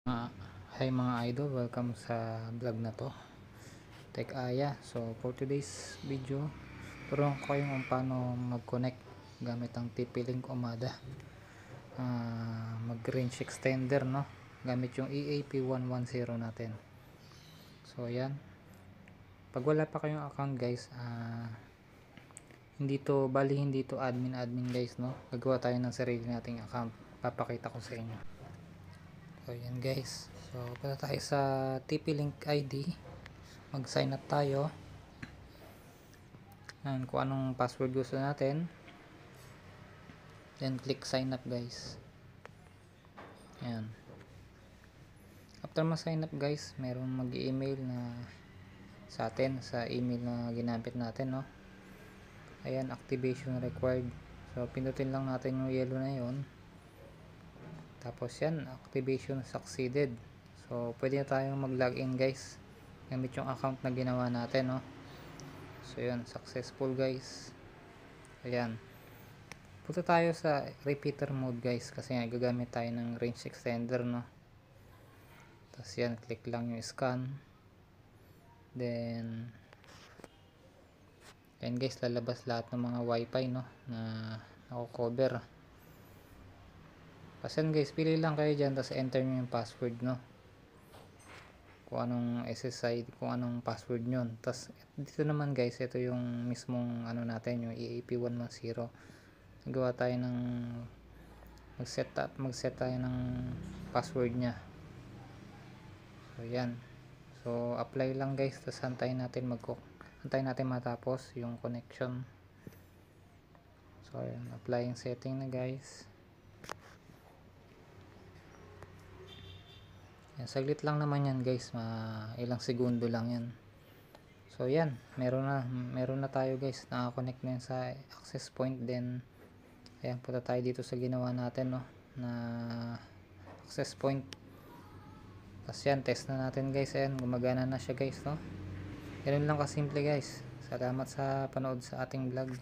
Hi mga idol, welcome sa vlog na to, Tech Aya. So for today's video, turuan ko kayo kung paano mag-connect gamit ang TP-Link Umada, mag range extender, no, gamit yung EAP110 natin. So yan, pag wala pa kayong account guys, hindi to admin guys, no, gagawa tayo ng sarili nating account, papakita ko sa inyo. So yan guys, so punta tayo sa TP-Link ID, mag sign up tayo. Yan, kung anong password gusto natin, then click sign up guys. Yan, after ma-sign up guys, meron mag-email na sa atin sa email na ginamit natin, no. Ayan, activation required. So pindutin lang natin yung yellow na yon, tapos yan, activation succeeded. So pwede na tayong mag-login guys gamit yung account na ginawa natin, no. So yan, successful guys. Ayan, punta tayo sa repeater mode guys, kasi nga gagamit tayo ng range extender, no. Tapos yan, click lang yung scan, then yan guys, lalabas lahat ng mga wifi, no, na nako-cover. Kasi guys, pili lang kayo dyan, tapos enter nyo yung password, no, kung anong SSID, kung anong password nyo. Tapos dito naman guys, ito yung mismong ano natin, yung EAP110. Nagawa tayo ng mag-set tayo ng password nya. So yan, so apply lang guys, tapos antayin natin matapos yung connection. So yan, apply yung setting na guys. Yan, saglit lang naman yan guys, ilang segundo lang yan. So yan, meron na tayo guys, naka-connect na yan sa access point. Then ayan, punta tayo dito sa ginawa natin, no, na access point. Tapos yan, test na natin guys. Ayan, gumagana na siya guys, no. Ganun lang kasimple guys. Salamat sa panood sa ating vlog.